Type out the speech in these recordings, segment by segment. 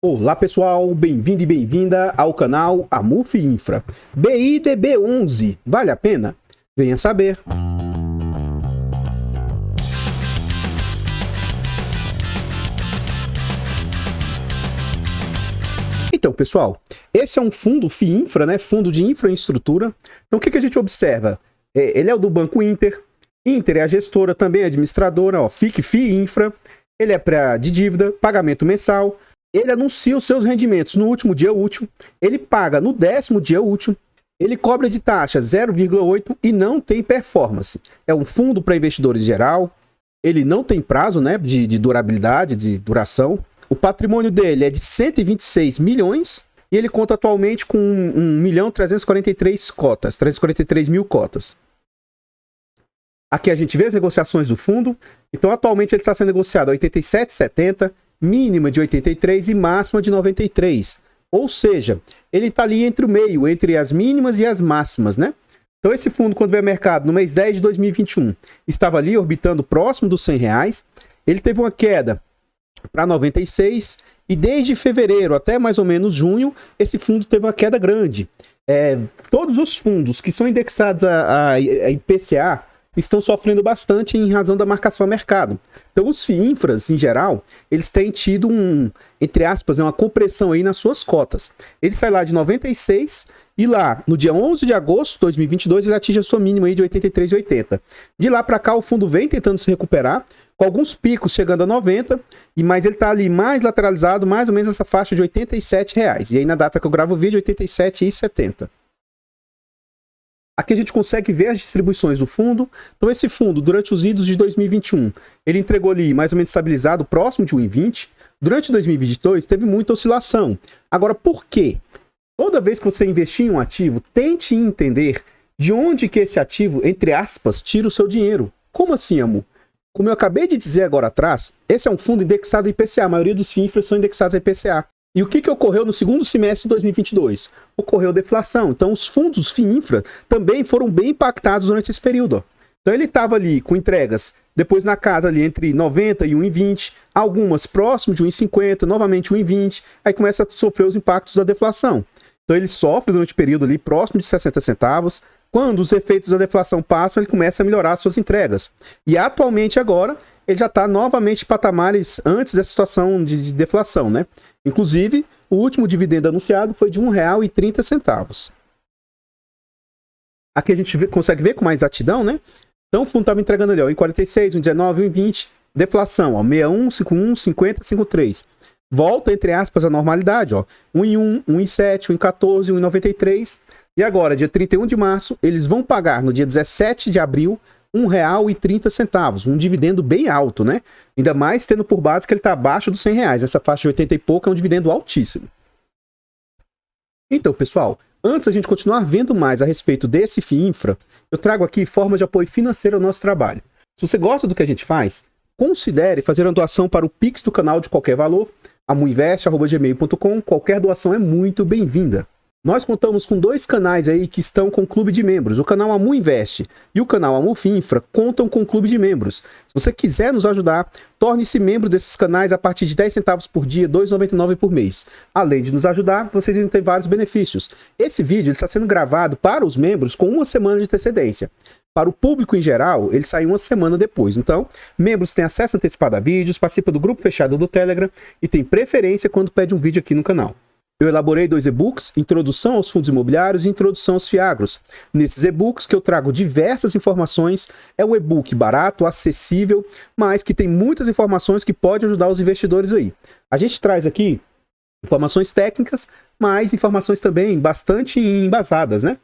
Olá pessoal, bem-vindo e bem-vinda ao canal Amuf Infra. BIDB11, vale a pena? Venha saber. Então pessoal, esse é um fundo FIINFRA, né? Fundo de infraestrutura. Então o que a gente observa? Ele é o do Banco Inter. Inter é a gestora, também é administradora, ó, FIINFRA. Ele é de dívida, pagamento mensal. Ele anuncia os seus rendimentos no último dia útil, ele paga no 10º dia útil, ele cobra de taxa 0,8 e não tem performance. É um fundo para investidores em geral, ele não tem prazo, né, de durabilidade, de duração. O patrimônio dele é de 126 milhões e ele conta atualmente com 1.343 cotas, 343 mil cotas. Aqui a gente vê as negociações do fundo. Então atualmente ele está sendo negociado a 87,70, mínima de 83 e máxima de 93. Ou seja, ele está ali entre o meio, entre as mínimas e as máximas, né? Então esse fundo, quando veio ao mercado no mês 10 de 2021, estava ali orbitando próximo dos R$100. Ele teve uma queda para 96 e desde fevereiro até mais ou menos junho, esse fundo teve uma queda grande. Todos os fundos que são indexados a IPCA estão sofrendo bastante em razão da marcação a mercado. Então os FIINFRAs, em geral, eles têm tido entre aspas, uma compressão aí nas suas cotas. Ele sai lá de 96 e lá, no dia 11 de agosto de 2022, ele atinge a sua mínima aí de 83,80. De lá para cá, o fundo vem tentando se recuperar, com alguns picos chegando a 90, mas ele está ali mais lateralizado, mais ou menos essa faixa de R$87. E aí na data que eu gravo o vídeo, R$87,70. Aqui a gente consegue ver as distribuições do fundo. Então esse fundo, durante os idos de 2021, ele entregou ali mais ou menos estabilizado, próximo de 1,20. Durante 2022 teve muita oscilação. Agora, por quê? Toda vez que você investir em um ativo, tente entender de onde que esse ativo, entre aspas, tira o seu dinheiro. Como assim, amor? Como eu acabei de dizer agora atrás, esse é um fundo indexado a IPCA. A maioria dos FIINFRAs são indexados a IPCA. E o que ocorreu no segundo semestre de 2022? Ocorreu deflação. Então, os fundos FIINFRA também foram bem impactados durante esse período. Ó. Então, ele estava ali com entregas, depois na casa ali entre 90 e 1,20, algumas próximo de 1,50, novamente 1,20, aí começa a sofrer os impactos da deflação. Então, ele sofre durante o período ali próximo de 60 centavos. Quando os efeitos da deflação passam, ele começa a melhorar suas entregas. E atualmente agora, ele já está novamente em patamares antes dessa situação de deflação, né? Inclusive, o último dividendo anunciado foi de R$1,30. Aqui a gente consegue ver com mais exatidão, né? Então o fundo estava entregando ali, ó, 1,46, 1,19, 1,20. Deflação, ó, 61, 51, 50, 53. Volta, entre aspas, à normalidade, ó. 1,1, 1,7, 1,14, 1,93. E agora, dia 31 de março, eles vão pagar no dia 17 de abril R$1,30, um dividendo bem alto, né? Ainda mais tendo por base que ele está abaixo dos R$100. Essa faixa de 80 e pouco é um dividendo altíssimo. Então, pessoal, antes a gente continuar vendo mais a respeito desse FIINFRA, eu trago aqui forma de apoio financeiro ao nosso trabalho. Se você gosta do que a gente faz, considere fazer uma doação para o Pix do canal de qualquer valor, amuinvest@gmail.com. Qualquer doação é muito bem-vinda. Nós contamos com 2 canais aí que estão com clube de membros. O canal Amuinvest e o canal Amuf Infra contam com clube de membros. Se você quiser nos ajudar, torne-se membro desses canais a partir de 10 centavos por dia, R$ 2,99 por mês. Além de nos ajudar, vocês ainda têm vários benefícios. Esse vídeo está sendo gravado para os membros com 1 semana de antecedência. Para o público em geral, ele sai 1 semana depois. Então, membros têm acesso antecipado a vídeos, participam do grupo fechado do Telegram e tem preferência quando pede um vídeo aqui no canal. Eu elaborei 2 e-books, Introdução aos Fundos Imobiliários e Introdução aos FIAGROS. Nesses e-books que eu trago diversas informações, é um e-book barato, acessível, mas que tem muitas informações que podem ajudar os investidores aí. A gente traz aqui informações técnicas, mas informações também bastante embasadas, né?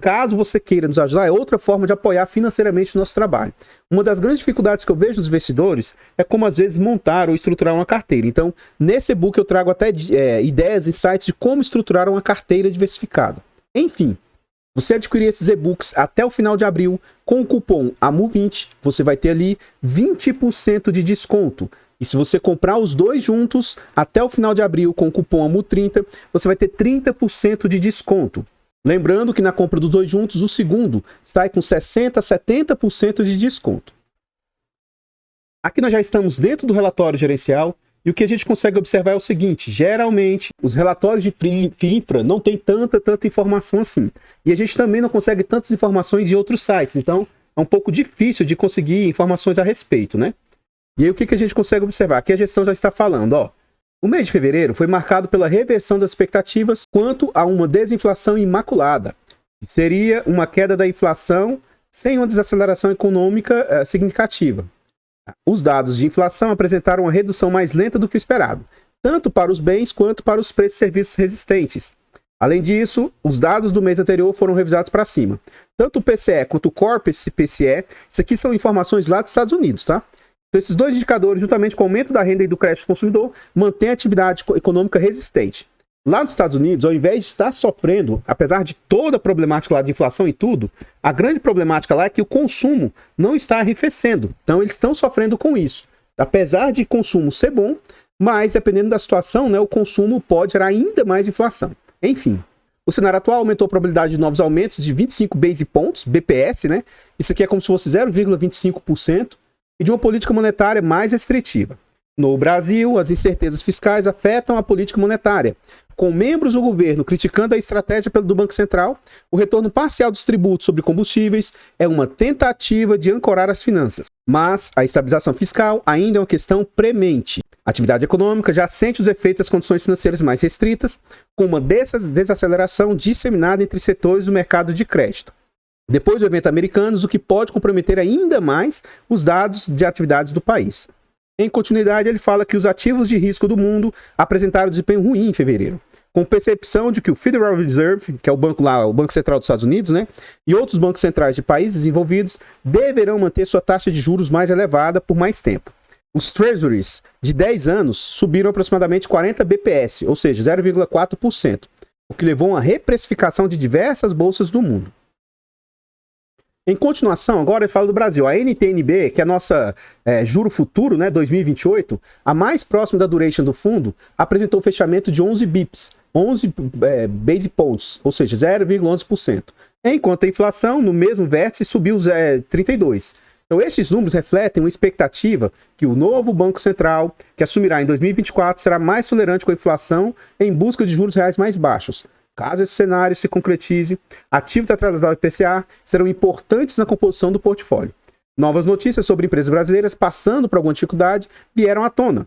Caso você queira nos ajudar, é outra forma de apoiar financeiramente o nosso trabalho. Uma das grandes dificuldades que eu vejo nos investidores é como às vezes montar ou estruturar uma carteira. Então, nesse e-book eu trago até ideias e sites de como estruturar uma carteira diversificada. Enfim, você adquirir esses e-books até o final de abril com o cupom AMU20, você vai ter ali 20% de desconto. E se você comprar os 2 juntos até o final de abril com o cupom AMU30, você vai ter 30% de desconto. Lembrando que na compra dos 2 juntos, o segundo sai com 60% a 70% de desconto. Aqui nós já estamos dentro do relatório gerencial E o que a gente consegue observar é o seguinte: geralmente os relatórios de FIINFRA não tem tanta informação assim. E a gente também não consegue tantas informações de outros sites. Então é um pouco difícil de conseguir informações a respeito, né? E aí o que a gente consegue observar? Aqui a gestão já está falando, ó. O mês de fevereiro foi marcado pela reversão das expectativas quanto a uma desinflação imaculada, que seria uma queda da inflação sem uma desaceleração econômica significativa. Os dados de inflação apresentaram uma redução mais lenta do que o esperado, tanto para os bens quanto para os preços e serviços resistentes. Além disso, os dados do mês anterior foram revisados para cima. Tanto o PCE quanto o Corpus PCE, isso aqui são informações lá dos Estados Unidos, tá? Então, esses dois indicadores, juntamente com o aumento da renda e do crédito do consumidor, mantêm a atividade econômica resistente. Lá nos Estados Unidos, ao invés de estar sofrendo, apesar de toda a problemática lá de inflação e tudo, a grande problemática lá é que o consumo não está arrefecendo. Então, eles estão sofrendo com isso. Apesar de consumo ser bom, mas dependendo da situação, né, o consumo pode gerar ainda mais inflação. Enfim, o cenário atual aumentou a probabilidade de novos aumentos de 25 base points, BPS, né? Isso aqui é como se fosse 0,25%, e de uma política monetária mais restritiva. No Brasil, as incertezas fiscais afetam a política monetária, com membros do governo criticando a estratégia do Banco Central. O retorno parcial dos tributos sobre combustíveis é uma tentativa de ancorar as finanças, mas a estabilização fiscal ainda é uma questão premente. A atividade econômica já sente os efeitos das condições financeiras mais restritas, com uma desaceleração disseminada entre setores do mercado de crédito. Depois do evento Americanos, o que pode comprometer ainda mais os dados de atividades do país. Em continuidade, ele fala que os ativos de risco do mundo apresentaram desempenho ruim em fevereiro, com percepção de que o Federal Reserve, que é o banco lá, o Banco Central dos Estados Unidos, né, e outros bancos centrais de países desenvolvidos deverão manter sua taxa de juros mais elevada por mais tempo. Os Treasuries de 10 anos subiram aproximadamente 40 BPS, ou seja, 0,4%, o que levou a uma reprecificação de diversas bolsas do mundo. Em continuação, agora ele fala do Brasil. A NTNB, que é a nossa juro futuro, né, 2028, a mais próxima da duration do fundo, apresentou um fechamento de 11 bips, 11 base points, ou seja, 0,11%. Enquanto a inflação, no mesmo vértice, subiu 32%. Então, esses números refletem uma expectativa que o novo Banco Central, que assumirá em 2024, será mais tolerante com a inflação em busca de juros reais mais baixos. Caso esse cenário se concretize, ativos atrelados ao IPCA serão importantes na composição do portfólio. Novas notícias sobre empresas brasileiras passando por alguma dificuldade vieram à tona.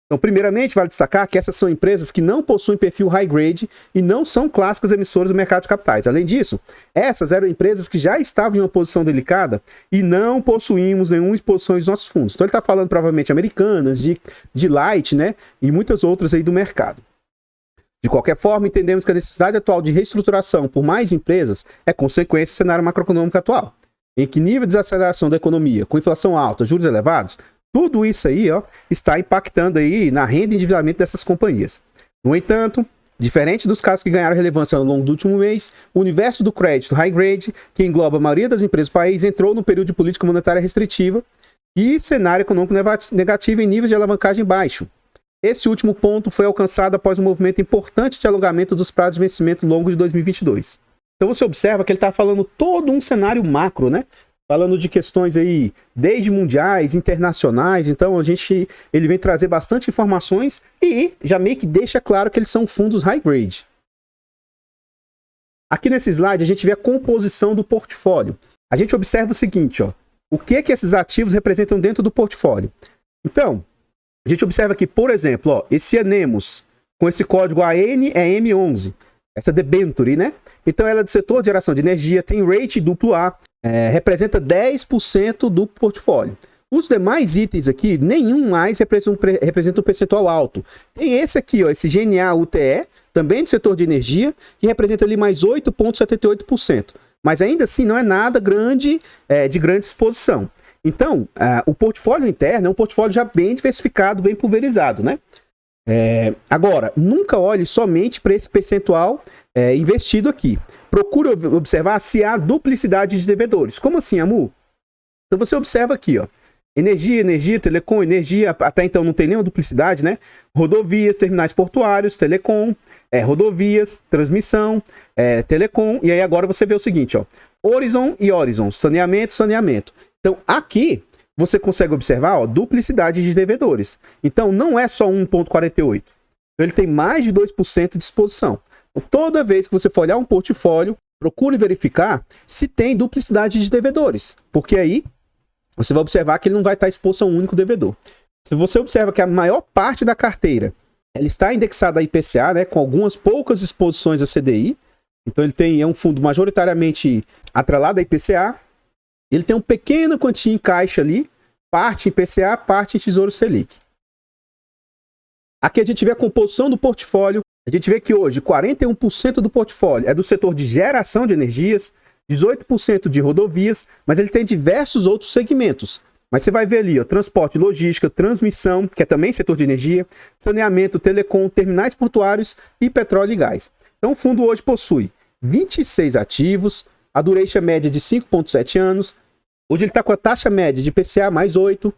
Então, primeiramente, vale destacar que essas são empresas que não possuem perfil high grade e não são clássicas emissoras do mercado de capitais. Além disso, essas eram empresas que já estavam em uma posição delicada e não possuímos nenhuma exposição em nossos fundos. Então, ele está falando provavelmente Americanas, de Light, né, e muitas outras aí do mercado. De qualquer forma, entendemos que a necessidade atual de reestruturação por mais empresas é consequência do cenário macroeconômico atual, em que nível de desaceleração da economia, com inflação alta, juros elevados, tudo isso aí, ó, está impactando aí na renda e endividamento dessas companhias. No entanto, diferente dos casos que ganharam relevância ao longo do último mês, o universo do crédito high grade, que engloba a maioria das empresas do país, entrou no período de política monetária restritiva e cenário econômico negativo em nível de alavancagem baixo. Esse último ponto foi alcançado após um movimento importante de alongamento dos prazos de vencimento longo de 2022. Então você observa que ele está falando todo um cenário macro, né? Falando de questões aí, desde mundiais, internacionais. Então ele vem trazer bastante informações e já meio que deixa claro que eles são fundos high grade. Aqui nesse slide a gente vê a composição do portfólio. A gente observa o seguinte, ó, o que esses ativos representam dentro do portfólio. Então, a gente observa aqui, por exemplo, ó, esse Anemos, com esse código AN é M11, essa debenture, né? Então ela é do setor de geração de energia, tem rate AA, representa 10% do portfólio. Os demais itens aqui, nenhum mais representa um percentual alto. Tem esse aqui, ó, esse GNA UTE, também do setor de energia, que representa ali mais 8,78%. Mas ainda assim não é nada grande, de grande exposição. Então, o portfólio interno é um portfólio já bem diversificado, bem pulverizado, né? Agora, nunca olhe somente para esse percentual investido aqui. Procure observar se há duplicidade de devedores. Como assim, Amu? Então você observa aqui, ó. Energia, telecom, energia, até então não tem nenhuma duplicidade, né? Rodovias, terminais portuários, telecom, rodovias, transmissão, telecom. E aí agora você vê o seguinte, ó. Horizon e Horizon, saneamento. Então, aqui, você consegue observar, ó, duplicidade de devedores. Então, não é só 1,48. Então, ele tem mais de 2% de exposição. Então, toda vez que você for olhar um portfólio, procure verificar se tem duplicidade de devedores. Porque aí, você vai observar que ele não vai estar exposto a um único devedor. Se você observa que a maior parte da carteira ela está indexada a IPCA, né, com algumas poucas exposições a CDI, então é um fundo majoritariamente atrelado a IPCA, ele tem um pequeno quantia em caixa ali, parte em IPCA, parte em Tesouro Selic. Aqui a gente vê a composição do portfólio, a gente vê que hoje 41% do portfólio é do setor de geração de energias, 18% de rodovias, mas ele tem diversos outros segmentos. Mas você vai ver ali, ó, transporte, logística, transmissão, que é também setor de energia, saneamento, telecom, terminais portuários e petróleo e gás. Então o fundo hoje possui 26 ativos, a duration média de 5,7 anos, hoje ele está com a taxa média de IPCA mais 8,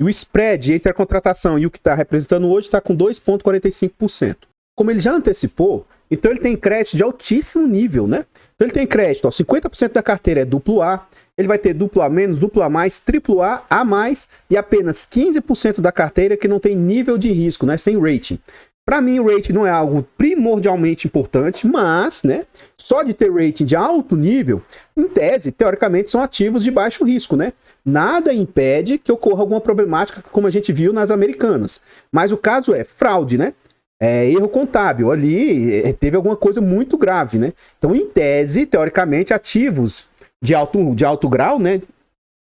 e o spread entre a contratação e o que está representando hoje está com 2,45%. Como ele já antecipou, então ele tem crédito de altíssimo nível, né? Então ele tem crédito, ó, 50% da carteira é duplo A, ele vai ter duplo A menos, duplo A mais, triplo A, A mais e apenas 15% da carteira que não tem nível de risco, né? Sem rating. Para mim, o rating não é algo primordialmente importante, mas, né, só de ter rating de alto nível, em tese, teoricamente, são ativos de baixo risco, né? Nada impede que ocorra alguma problemática, como a gente viu nas americanas. Mas o caso é fraude, né? Erro contábil. Ali teve alguma coisa muito grave, né? Então, em tese, teoricamente, ativos de alto grau, né,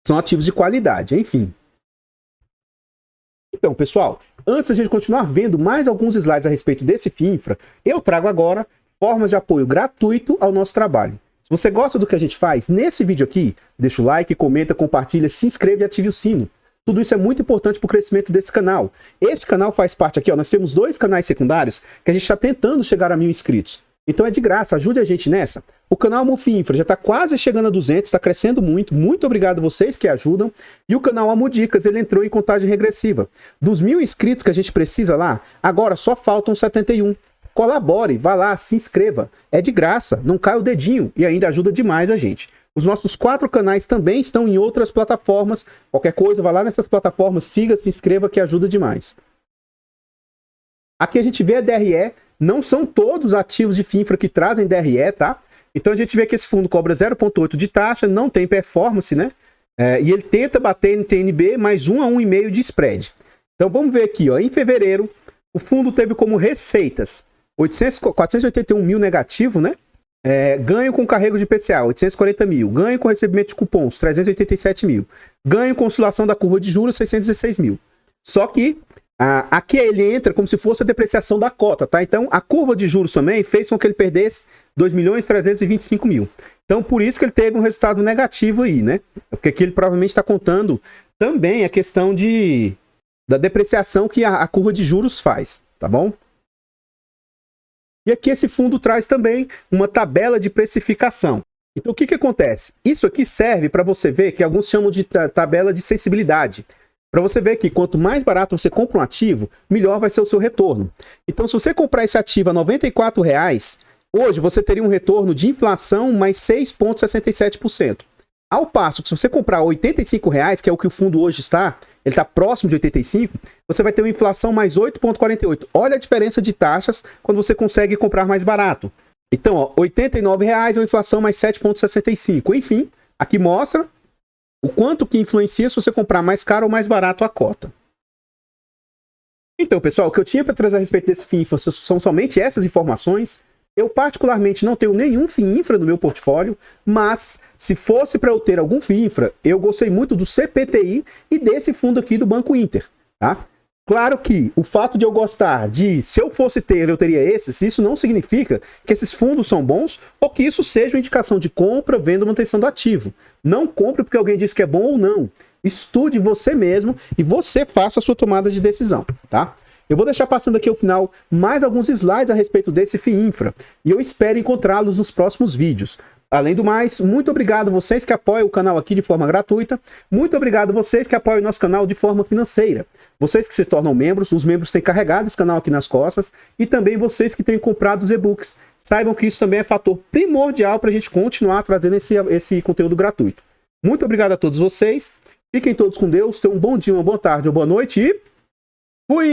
são ativos de qualidade, enfim. Então, pessoal, antes de a gente continuar vendo mais alguns slides a respeito desse FII Infra, eu trago agora formas de apoio gratuito ao nosso trabalho. Se você gosta do que a gente faz, nesse vídeo aqui, deixa o like, comenta, compartilha, se inscreve e ative o sino. Tudo isso é muito importante para o crescimento desse canal. Esse canal faz parte aqui, ó, nós temos 2 canais secundários que a gente está tentando chegar a 1000 inscritos. Então é de graça, ajude a gente nessa. O canal Mufi Infra já está quase chegando a 200, está crescendo muito. Muito obrigado a vocês que ajudam. E o canal Amo Dicas, ele entrou em contagem regressiva. Dos 1000 inscritos que a gente precisa lá, agora só faltam 71. Colabore, vá lá, se inscreva. É de graça, não cai o dedinho e ainda ajuda demais a gente. Os nossos 4 canais também estão em outras plataformas. Qualquer coisa, vá lá nessas plataformas, siga, se inscreva que ajuda demais. Aqui a gente vê a DRE. Não são todos ativos de FII Infra que trazem DRE, tá? Então a gente vê que esse fundo cobra 0,8 de taxa, não tem performance, né? E ele tenta bater no TNB mais 1 a 1,5 de spread. Então vamos ver aqui, ó. Em fevereiro, o fundo teve como receitas 481 mil negativo, né? Ganho com carrego de IPCA, 840 mil. Ganho com recebimento de cupons, 387 mil. Ganho com oscilação da curva de juros, 616 mil. Só que aqui ele entra como se fosse a depreciação da cota, tá? Então, a curva de juros também fez com que ele perdesse 2.325 mil. Então, por isso que ele teve um resultado negativo aí, né? Porque aqui ele provavelmente está contando também a questão da depreciação que a curva de juros faz, tá bom? E aqui esse fundo traz também uma tabela de precificação. Então, o que acontece? Isso aqui serve para você ver que alguns chamam de tabela de sensibilidade. Para você ver que quanto mais barato você compra um ativo, melhor vai ser o seu retorno. Então, se você comprar esse ativo a R$ 94,00, hoje você teria um retorno de inflação mais 6,67%. Ao passo que se você comprar a R$ 85,00, que é o que o fundo hoje está, ele está próximo de 85, você vai ter uma inflação mais 8,48. Olha a diferença de taxas quando você consegue comprar mais barato. Então, ó, R$ 89,00 é uma inflação mais 7,65. Enfim, aqui mostra o quanto que influencia se você comprar mais caro ou mais barato a cota. Então, pessoal, o que eu tinha para trazer a respeito desse FII Infra são somente essas informações. Eu particularmente não tenho nenhum FII Infra no meu portfólio, mas se fosse para eu ter algum FII Infra, eu gostei muito do CPTI e desse fundo aqui do Banco Inter, tá? Claro que o fato de eu gostar se eu fosse ter, eu teria esses, isso não significa que esses fundos são bons ou que isso seja uma indicação de compra, venda ou manutenção do ativo. Não compre porque alguém disse que é bom ou não. Estude você mesmo e você faça a sua tomada de decisão, tá? Eu vou deixar passando aqui ao final mais alguns slides a respeito desse FII Infra e eu espero encontrá-los nos próximos vídeos. Além do mais, muito obrigado a vocês que apoiam o canal aqui de forma gratuita. Muito obrigado a vocês que apoiam o nosso canal de forma financeira. Vocês que se tornam membros, os membros têm carregado esse canal aqui nas costas. E também vocês que têm comprado os e-books. Saibam que isso também é fator primordial para a gente continuar trazendo esse conteúdo gratuito. Muito obrigado a todos vocês. Fiquem todos com Deus, tenham um bom dia, uma boa tarde, uma boa noite e fui!